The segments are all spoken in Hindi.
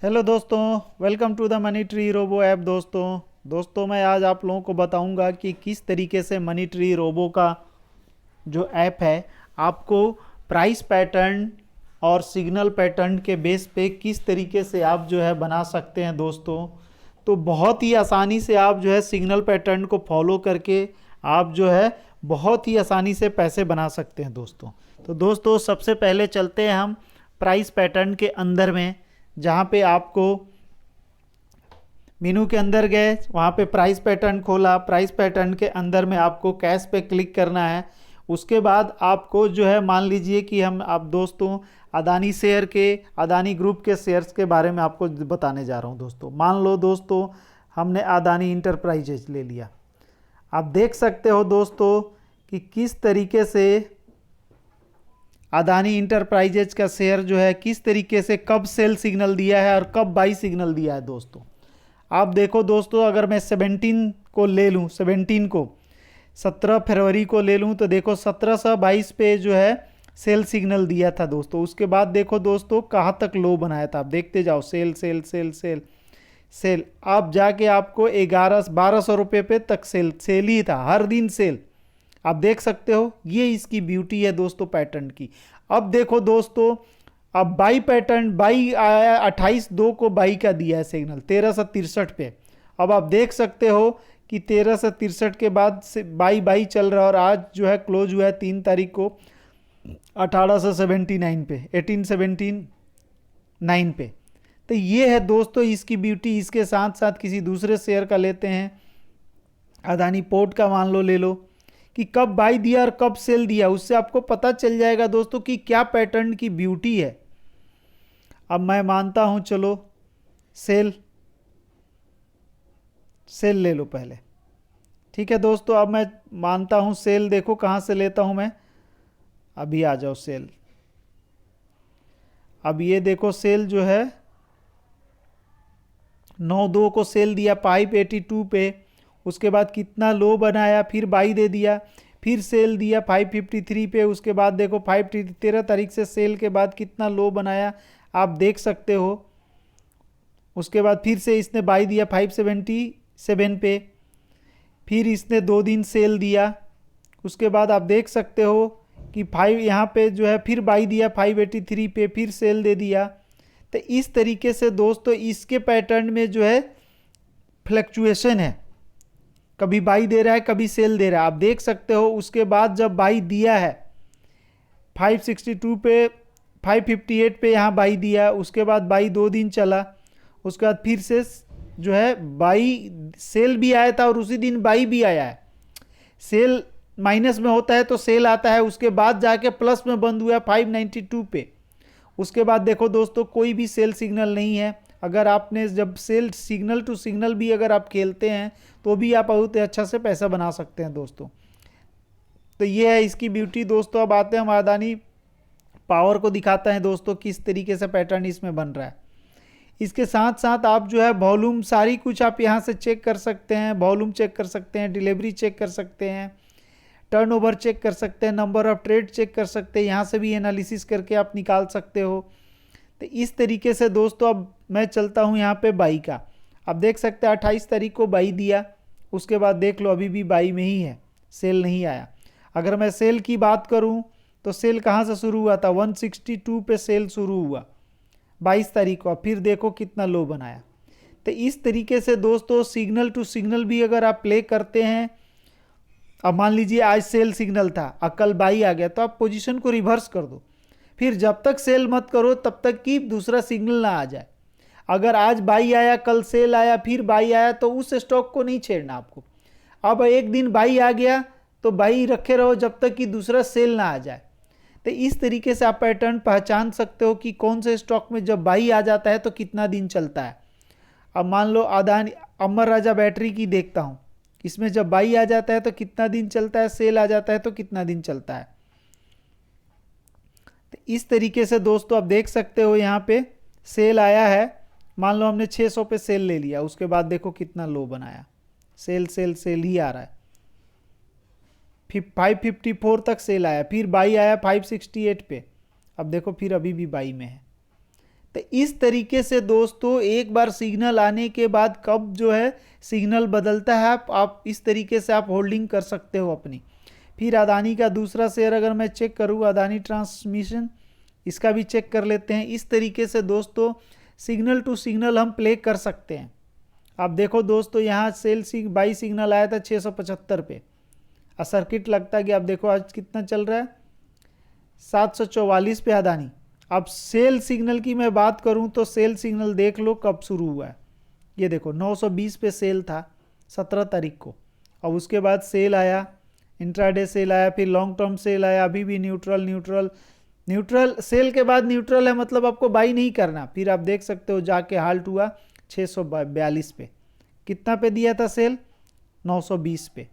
हेलो दोस्तों, welcome to the money tree robo app. दोस्तों मैं आज आप लोगों को बताऊंगा कि किस तरीके से मनी ट्री रोबो का जो ऐप है आपको प्राइस पैटर्न और सिग्नल पैटर्न के बेस पे किस तरीके से आप जो है बना सकते हैं दोस्तों। तो बहुत ही आसानी से आप जो है सिग्नल पैटर्न को फॉलो करके आप जो है बहुत ही आसानी से पैसे बना सकते हैं दोस्तों। तो दोस्तों सबसे पहले चलते हैं हम प्राइस पैटर्न के अंदर में, जहाँ पे आपको मेनू के अंदर गए, वहाँ पे प्राइस पैटर्न खोला। प्राइस पैटर्न के अंदर में आपको कैश पे क्लिक करना है। उसके बाद आपको जो है मान लीजिए कि आप दोस्तों अदानी शेयर के, अदानी ग्रुप के शेयर्स के बारे में आपको बताने जा रहा हूँ दोस्तों। मान लो दोस्तों हमने अदानी इंटरप्राइजेज ले लिया। आप देख सकते हो दोस्तों कि किस तरीके से अदानी इंटरप्राइजेज का शेयर जो है किस तरीके से कब सेल सिग्नल दिया है और कब बाई सिग्नल दिया है दोस्तों। आप देखो दोस्तों, अगर मैं 17 को ले लूँ, 17 को 17 फरवरी को ले लूँ तो देखो 1722 पे जो है सेल सिग्नल दिया था दोस्तों। उसके बाद देखो दोस्तों कहाँ तक लो बनाया था, आप देखते जाओ, sale sale sale sale sale, आप जाके आपको 1200 रुपये पे तक सेल ही था, हर दिन सेल। आप देख सकते हो, ये इसकी ब्यूटी है दोस्तों पैटर्न की। अब देखो दोस्तों, अब बाई पैटर्न बाई आया 28/2 को बाई का दिया है सिग्नल 1363 पे। अब आप देख सकते हो कि 1363 के बाद से बाई बाई चल रहा है और आज जो है क्लोज हुआ है 3 तारीख को 1879 पे, 1879 पे। तो ये है दोस्तों इसकी ब्यूटी। इसके साथ साथ किसी दूसरे शेयर का लेते हैं, अदानी पोर्ट का मान लो, ले लो कि कब बाई दिया और कब सेल दिया, उससे आपको पता चल जाएगा दोस्तों कि क्या पैटर्न की ब्यूटी है। अब मैं मानता हूं, चलो सेल सेल ले लो पहले, ठीक है दोस्तों। अब मैं मानता हूं सेल, देखो कहां से लेता हूं मैं, अभी आ जाओ सेल। अब ये देखो सेल जो है 9/2 को सेल दिया 582 पे। उसके बाद कितना लो बनाया, फिर बाई दे दिया, फिर सेल दिया 553 पे। उसके बाद देखो 13 तारीख से सेल के बाद कितना लो बनाया, आप देख सकते हो। उसके बाद फिर से इसने बाई दिया 577 पे, फिर इसने 2 दिन सेल दिया। उसके बाद आप देख सकते हो कि 5 यहाँ पे जो है फिर बाई दिया 583 पे, फिर सेल दे दिया। तो इस तरीके से दोस्तों इसके पैटर्न में जो है फ्लक्चुएशन है, कभी बाई दे रहा है कभी सेल दे रहा है, आप देख सकते हो। उसके बाद जब बाई दिया है 562 पे, 558 पे यहाँ बाई दिया, उसके बाद बाई 2 दिन चला, उसके बाद फिर से जो है बाई सेल भी आया था और उसी दिन बाई भी आया है। सेल माइनस में होता है तो सेल आता है, उसके बाद जाके प्लस में बंद हुआ 592 पे। उसके बाद देखो दोस्तों कोई भी सेल सिग्नल नहीं है। अगर आपने जब सेल सिग्नल टू सिग्नल भी अगर आप खेलते हैं तो भी आप बहुत अच्छा से पैसा बना सकते हैं दोस्तों। तो ये है इसकी ब्यूटी दोस्तों। अब आते हैं हम अदानी पावर को दिखाते हैं दोस्तों किस तरीके से पैटर्न इसमें बन रहा है। इसके साथ साथ आप जो है वॉल्यूम सारी कुछ आप यहाँ से चेक कर सकते हैं, वॉल्यूम चेक कर सकते हैं, डिलीवरी चेक कर सकते हैं, टर्नओवर चेक कर सकते हैं, नंबर ऑफ ट्रेड चेक कर सकते हैं, यहाँ से भी एनालिसिस करके आप निकाल सकते हो। तो इस तरीके से दोस्तों अब मैं चलता हूँ यहाँ पे बाई का। आप देख सकते हैं 28 तारीख को बाई दिया, उसके बाद देख लो अभी भी बाई में ही है, सेल नहीं आया। अगर मैं सेल की बात करूँ तो सेल कहाँ से शुरू हुआ था, 162 पे सेल शुरू हुआ 22 तारीख को, फिर देखो कितना लो बनाया। तो इस तरीके से दोस्तों सिग्नल टू सिग्नल भी अगर आप प्ले करते हैं, अब मान लीजिए आज सेल सिग्नल था और कल बाई आ गया, तो आप पोजीशन को रिवर्स कर दो, फिर जब तक सेल मत करो तब तक कि दूसरा सिग्नल ना आ जाए। अगर आज बाई आया, कल सेल आया, फिर बाई आया, तो उस स्टॉक को नहीं छेड़ना आपको। अब एक दिन बाई आ गया तो बाई रखे रहो जब तक कि दूसरा सेल ना आ जाए। तो इस तरीके से आप पैटर्न पहचान सकते हो कि कौन से स्टॉक में जब बाई आ जाता है तो कितना दिन चलता है। अब मान लो अदानी अमर राजा बैटरी की देखता हूँ, इसमें जब बाई आ जाता है तो कितना दिन चलता है, सेल आ जाता है तो कितना दिन चलता है। तो इस तरीके से दोस्तों आप देख सकते हो यहाँ पे सेल आया है, मान लो हमने 600 पे सेल ले लिया, उसके बाद देखो कितना लो बनाया, सेल सेल सेल ही आ रहा है। फिर 554 तक सेल आया, फिर बाई आया 568 पे, अब देखो फिर अभी भी बाई में है। तो इस तरीके से दोस्तों एक बार सिग्नल आने के बाद कब जो है सिग्नल बदलता है आप इस तरीके से आप होल्डिंग कर सकते हो अपनी। फिर अदानी का दूसरा शेयर अगर मैं चेक करूँ, अदानी ट्रांसमिशन, इसका भी चेक कर लेते हैं। इस तरीके से दोस्तों सिग्नल टू सिग्नल हम प्ले कर सकते हैं। आप देखो दोस्तों यहाँ बाई सिग्नल आया था 675 पे, और सर्किट लगता है कि आप देखो आज कितना चल रहा है 744 पे अदानी। अब सेल सिग्नल की मैं बात करूं तो सेल सिग्नल देख लो कब शुरू हुआ है, ये देखो 920 पे सेल था 17 तारीख को, और उसके बाद सेल आया, इंट्राडे सेल आया, फिर लॉन्ग टर्म सेल आया, अभी भी न्यूट्रल सेल के बाद न्यूट्रल है, मतलब आपको बाई नहीं करना। फिर आप देख सकते हो जाके हाल्ट हुआ 642 पे, कितना पे दिया था सेल 920 पे।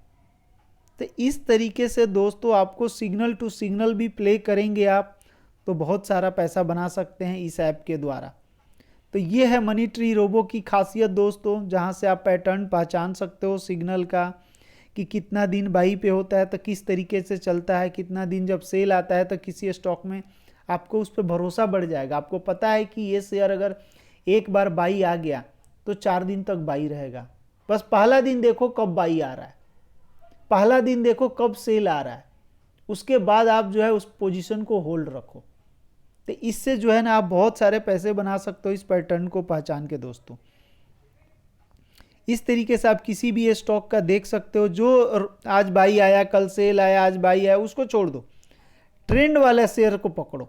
तो इस तरीके से दोस्तों आपको सिग्नल टू सिग्नल भी प्ले करेंगे आप तो बहुत सारा पैसा बना सकते हैं इस ऐप के द्वारा। तो ये है मनी ट्री रोबो की खासियत दोस्तों, जहाँ से आप पैटर्न पहचान सकते हो सिग्नल का कि कितना दिन बाई पे होता है तो किस तरीके से चलता है, कितना दिन जब सेल आता है तो किसी स्टॉक में आपको उस पर भरोसा बढ़ जाएगा। आपको पता है कि ये शेयर अगर एक बार बाई आ गया तो 4 दिन तक बाई रहेगा। बस पहला दिन देखो कब बाई आ रहा है, पहला दिन देखो कब सेल आ रहा है, उसके बाद आप जो है उस पोजीशन को होल्ड रखो। तो इससे जो है ना आप बहुत सारे पैसे बना सकते हो इस पैटर्न को पहचान के दोस्तों। इस तरीके से आप किसी भी स्टॉक का देख सकते हो, जो आज बाई आया, कल सेल आया, आज बाई आया, उसको छोड़ दो, ट्रेंड वाले शेयर को पकड़ो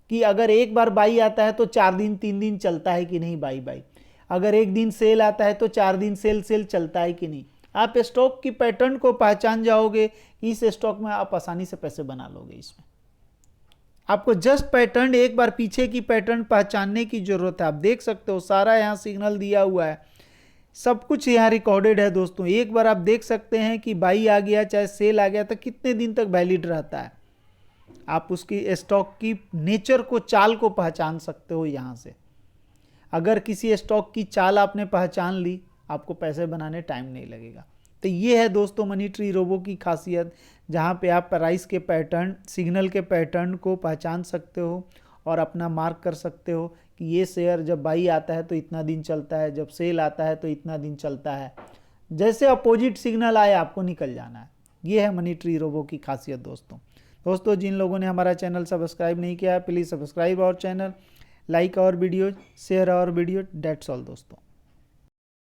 कि अगर एक बार बाई आता है तो 4 दिन 3 दिन चलता है कि नहीं बाई, अगर एक दिन सेल आता है तो 4 दिन सेल चलता है कि नहीं। आप स्टॉक की पैटर्न को पहचान जाओगे, इस स्टॉक में आप आसानी से पैसे बना लोगे। इसमें आपको जस्ट पैटर्न, एक बार पीछे की पैटर्न पहचानने की जरूरत है। आप देख सकते हो सारा यहाँ सिग्नल दिया हुआ है, सब कुछ यहाँ रिकॉर्डेड है दोस्तों। एक बार आप देख सकते हैं कि बाई आ गया चाहे सेल आ गया तो कितने दिन तक वैलिड रहता है। आप उसकी स्टॉक की नेचर को, चाल को पहचान सकते हो यहाँ से। अगर किसी स्टॉक की चाल आपने पहचान ली, आपको पैसे बनाने टाइम नहीं लगेगा। तो ये है दोस्तों मनी ट्री रोबो की खासियत, जहाँ पे आप प्राइस के पैटर्न, सिग्नल के पैटर्न को पहचान सकते हो और अपना मार्क कर सकते हो कि ये शेयर जब बाई आता है तो इतना दिन चलता है, जब सेल आता है तो इतना दिन चलता है। जैसे अपोजिट सिग्नल आए आपको निकल जाना है। ये है मनी ट्री रोबो की खासियत दोस्तों। जिन लोगों ने हमारा चैनल सब्सक्राइब नहीं किया है, please subscribe our channel, like our video, share our video. That's all दोस्तों।